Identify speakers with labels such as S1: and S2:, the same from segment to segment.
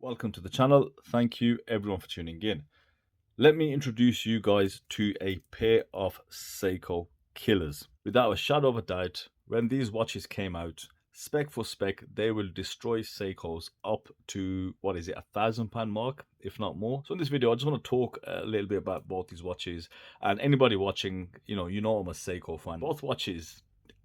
S1: Welcome to the channel. Thank you everyone for tuning in. Let me introduce you guys to a pair of Seiko killers. Without a shadow of a doubt, when these watches came out, spec for spec, they will destroy Seikos up to, what is it, £1,000 mark, if not more. So in this video, I just want to talk a little bit about both these watches. And anybody watching, you know I'm a Seiko fan. Both watches,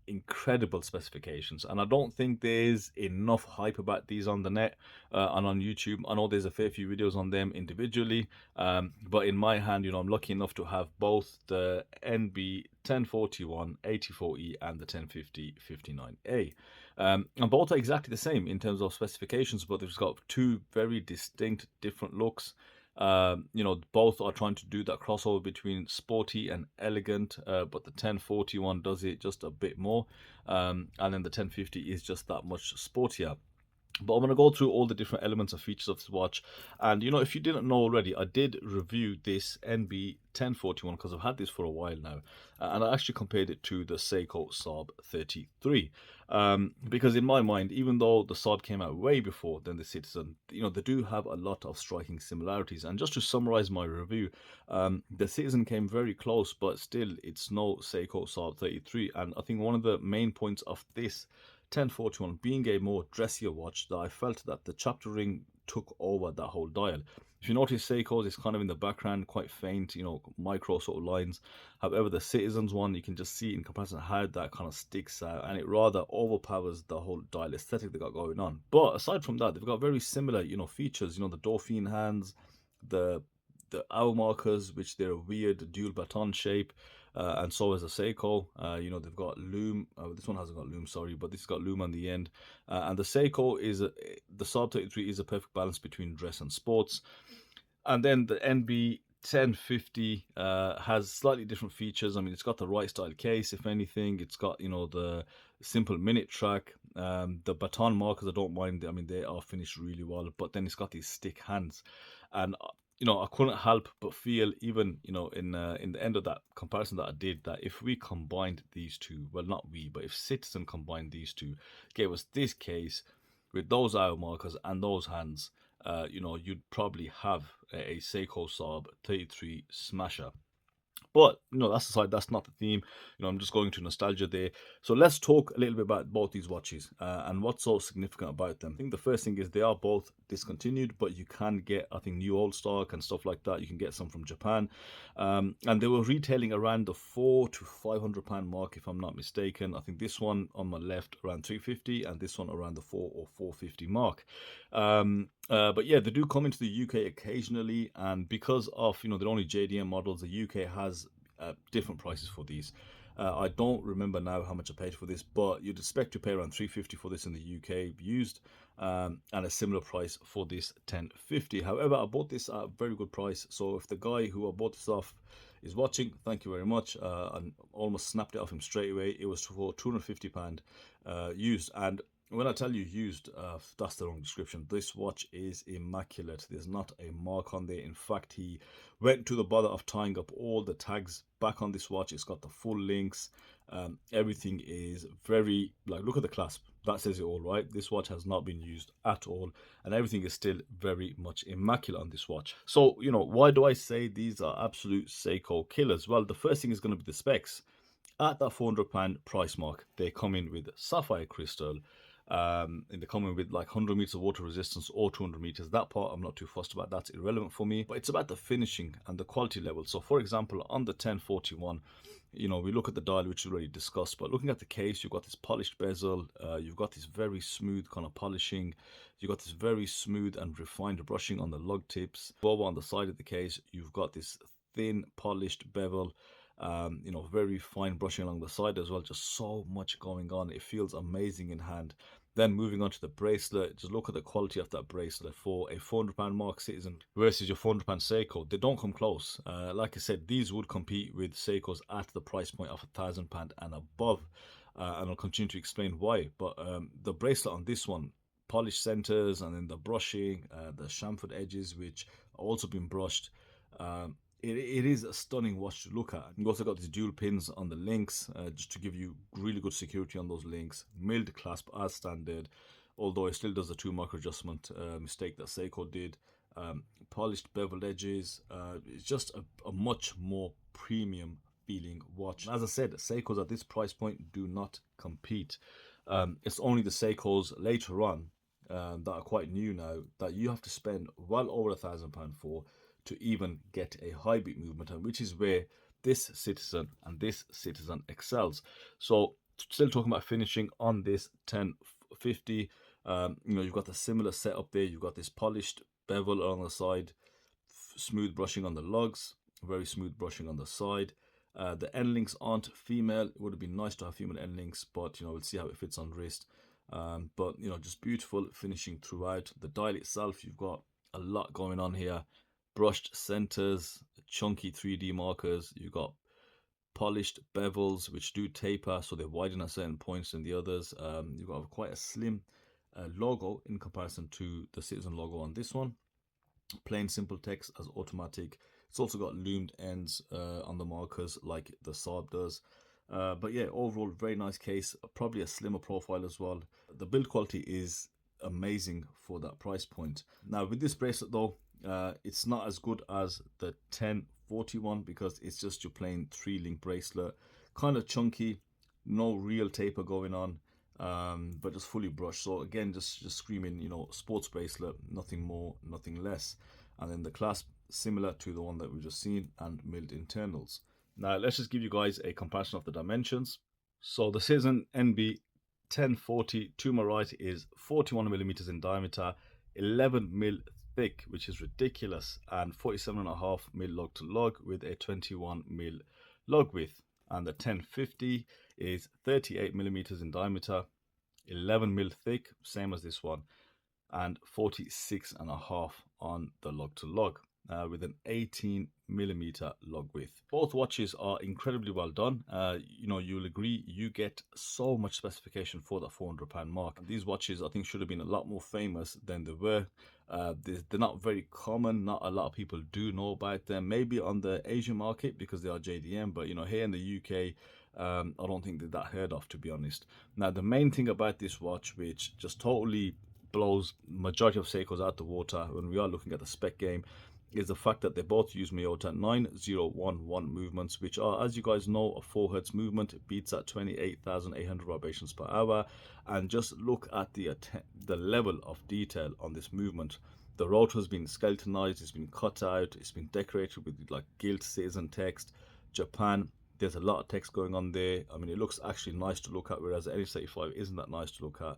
S1: incredible specifications, and I don't think there's enough hype about these on the net and on YouTube. I know there's a fair few videos on them individually, but in my hand, I'm lucky enough to have both the NB1041 84E and the 1050 59A, and both are exactly the same in terms of specifications, but they've got two very distinct different looks. Both are trying to do that crossover between sporty and elegant, but the 1041 does it just a bit more, and then the 1050 is just that much sportier. But I'm going to go through all the different elements and features of this watch. And if you didn't know already, I did review this NB1041 because I've had this for a while now, and I actually compared it to the Seiko Saab 33. Because in my mind, even though the Saab came out way before than the Citizen, they do have a lot of striking similarities. And just to summarize my review, the Citizen came very close, but still it's no Seiko Saab 33. And I think one of the main points of this 1041 being a more dressier watch, that I felt that the chapter ring took over that whole dial. If you notice, Seiko's is kind of in the background, quite faint, micro sort of lines. However, the Citizen's one, you can just see in comparison how that kind of sticks out, and it rather overpowers the whole dial aesthetic they got going on. But aside from that, they've got very similar, features. The Dauphine hands, the hour markers, which they're a weird dual baton shape, and so is the Seiko. They've got loom. This one hasn't got loom, sorry, but this has got loom on the end. And the Seiko the Saab 33 is a perfect balance between dress and sports. And then the NB 1050 has slightly different features. I mean, it's got the right style case, if anything. It's got, the simple minute track. The baton markers, I don't mind. I mean, they are finished really well. But then it's got these stick hands. And, I couldn't help but feel, even, in the end of that comparison that I did, that if we combined these two, well, not we, but if Citizen combined these two, gave us this case with those hour markers and those hands, you'd probably have a Seiko Saab 33 smasher. But that's aside, that's not the theme. I'm just going to nostalgia there. So let's talk a little bit about both these watches and what's so significant about them. I think the first thing is they are both discontinued, but you can get, I think, new old stock and stuff like that. You can get some from Japan, and they were retailing around the £400 to £500 mark, if I'm not mistaken. I think this one on my left around 350, and this one around the 4 or 450 mark. But yeah, they do come into the UK occasionally, and because of they're only JDM models, the UK has different prices for these. I don't remember now how much I paid for this, but you'd expect to pay around 350 for this in the UK used, and a similar price for this 1050. However, I bought this at a very good price. So if the guy who I bought this off is watching, thank you very much. I almost snapped it off him straight away. It was for £250 used, and when I tell you used, that's the wrong description. This watch is immaculate. There's not a mark on there. In fact, he went to the bother of tying up all the tags back on this watch. It's got the full links. Everything is very, look at the clasp. That says it all, right? This watch has not been used at all, and everything is still very much immaculate on this watch. So, why do I say these are absolute Seiko killers? Well, the first thing is going to be the specs. At that £400 price mark, they come in with sapphire crystal, and they're coming with 100 meters of water resistance or 200 meters. That part I'm not too fussed about. That's irrelevant for me, but it's about the finishing and the quality level. So for example, on the 1041, we look at the dial, which we already discussed, but looking at the case, you've got this polished bezel, you've got this very smooth kind of polishing, you've got this very smooth and refined brushing on the lug tips. Over on the side of the case, you've got this thin polished bevel, very fine brushing along the side as well. Just so much going on. It feels amazing in hand. Then moving on to the bracelet, just look at the quality of that bracelet. For a £400 mark Citizen versus your £400 Seiko, they don't come close. Like I said, these would compete with Seikos at the price point of £1,000 and above, and I'll continue to explain why. But the bracelet on this one, polished centers, and then the brushing, the chamfered edges, which also been brushed. It is a stunning watch to look at. You've also got these dual pins on the links, just to give you really good security on those links. Milled clasp as standard. although it still does the 2 micro adjustment mistake that Seiko did. Polished bevel edges. It's just a much more premium feeling watch. As I said, Seikos at this price point do not compete. It's only the Seikos later on that are quite new now that you have to spend well over £1,000 for to even get a high beat movement, and which is where this Citizen and this Citizen excels. So still talking about finishing on this 1050. You've got the similar setup there. You've got this polished bevel on the side, smooth brushing on the lugs, very smooth brushing on the side. The end links aren't female. It would have been nice to have female end links, but we'll see how it fits on wrist. But just beautiful finishing throughout. The dial itself, you've got a lot going on here. Brushed centers, chunky 3D markers. You've got polished bevels which do taper, so they widen at certain points than the others. You've got quite a slim logo in comparison to the Citizen logo on this one. Plain simple text as automatic. It's also got loomed ends on the markers like the Saab does. But yeah, overall very nice case, probably a slimmer profile as well. The build quality is amazing for that price point. Now with this bracelet though, it's not as good as the 1041 because it's just your plain 3-link bracelet, kind of chunky, no real taper going on, but just fully brushed. So again, just screaming, sports bracelet, nothing more, nothing less. And then the clasp similar to the one that we've just seen, and milled internals. Now let's just give you guys a comparison of the dimensions. So the Citizen NB1040 to my right is 41 millimeters in diameter, 11 mil thick, which is ridiculous, and 47.5 mil lug to lug with a 21 mil lug width. And the 1050 is 38 millimeters in diameter, 11 mil thick, same as this one, and 46.5 on the lug to lug. With an 18 millimeter lug width. Both watches are incredibly well done. You'll agree, you get so much specification for that £400 mark. These watches I think should have been a lot more famous than they were. They're not very common. Not a lot of people do know about them. Maybe on the Asian market because they are JDM, but here in the UK, I don't think they're that heard of, to be honest. Now the main thing about this watch, which just totally blows majority of Seikos out the water when we are looking at the spec game, is the fact that they both use Miyota 9011 movements, which are, as you guys know, a 4 Hz movement. It beats at 28,800 vibrations per hour. And just look at the level of detail on this movement. The rotor has been skeletonized, it's been cut out, it's been decorated with like gilt Citizen text, Japan. There's a lot of text going on there. I mean, it looks actually nice to look at, whereas the NH35 isn't that nice to look at.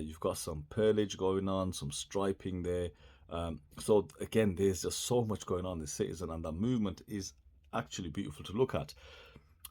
S1: You've got some pearlage going on, some striping there. So again, there's just so much going on in this Citizen, and that movement is actually beautiful to look at.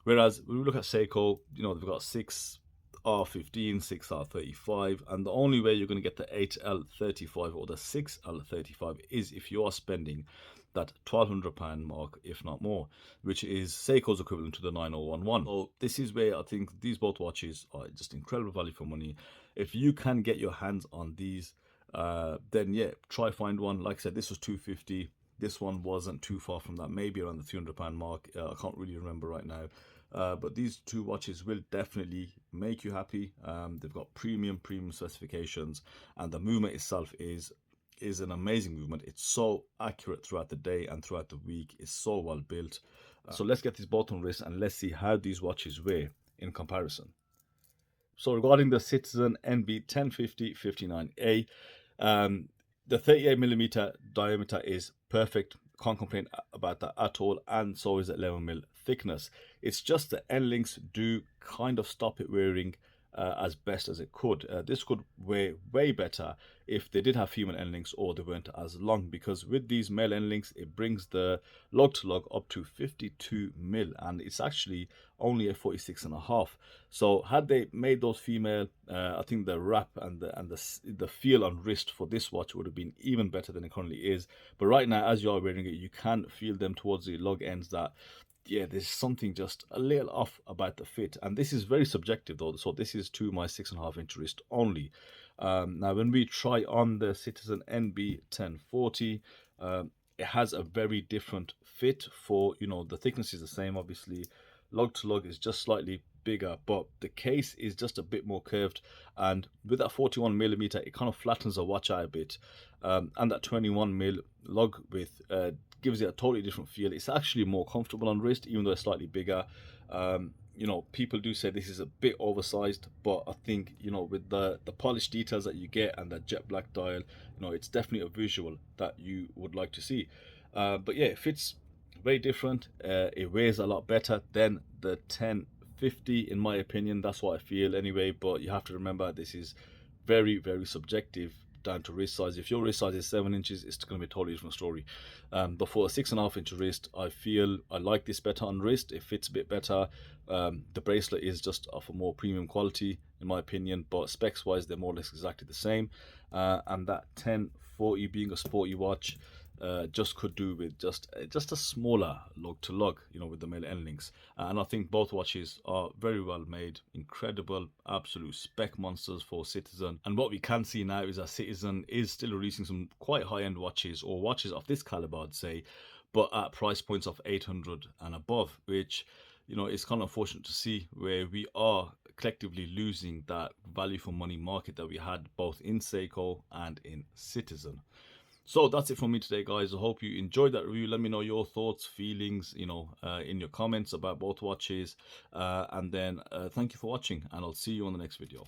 S1: Whereas when we look at Seiko, they've got 6R15, 6R35, and the only way you're going to get the 8L35 or the 6L35 is if you are spending that £1,200 mark, if not more, which is Seiko's equivalent to the 9011. So this is where I think these both watches are just incredible value for money. If you can get your hands on these, then yeah, try find one. Like I said, this was £250. This one wasn't too far from that, maybe around the £300 mark. I can't really remember right now. But these two watches will definitely make you happy. They've got premium specifications, and the movement itself is an amazing movement. It's so accurate throughout the day and throughout the week. It's so well built. So let's get these both on wrist and let's see how these watches wear in comparison. So regarding the Citizen NB1050 59A, the 38mm diameter is perfect. Can't complain about that at all, and so is the 11mm thickness. It's just the end links do kind of stop it wearing as best as it could. This could wear way better if they did have female end links or they weren't as long, because with these male end links it brings the lug to lug up to 52 mil, and it's actually only a 46.5. So had they made those female, I think the wrap and the feel on wrist for this watch would have been even better than it currently is. But right now, as you are wearing it, you can feel them towards the lug ends that, yeah, there's something just a little off about the fit. And this is very subjective though, so this is to my 6.5 inch wrist only. Now when we try on the Citizen NB1040, it has a very different fit. For the thickness is the same obviously, lug to lug is just slightly bigger, but the case is just a bit more curved, and with that 41mm it kind of flattens the watch out a bit, and that 21mm lug width gives it a totally different feel. It's actually more comfortable on wrist, even though it's slightly bigger. You know, people do say this is a bit oversized, but I think, you know, with the polished details that you get and that jet black dial, you know, it's definitely a visual that you would like to see. But yeah, it fits very different. It weighs a lot better than the 1050, in my opinion. That's what I feel anyway, but you have to remember this is very, very subjective down to wrist size. If your wrist size is 7 inches, it's going to be a totally different story. But for a 6.5 inch wrist, I feel I like this better on wrist. It fits a bit better. The bracelet is just of a more premium quality, in my opinion, but specs wise, they're more or less exactly the same. And that 1040 being a sporty watch, just could do with just a smaller lug to lug, you know, with the male end links. And I think both watches are very well made, incredible, absolute spec monsters for Citizen. And what we can see now is that Citizen is still releasing some quite high end watches, or watches of this caliber, I'd say, but at price points of 800 and above, which, you know, it's kind of unfortunate to see, where we are collectively losing that value for money market that we had both in Seiko and in Citizen. So that's it from me today, guys. I hope you enjoyed that review. Let me know your thoughts, feelings, you know, in your comments about both watches. And then thank you for watching, and I'll see you on the next video.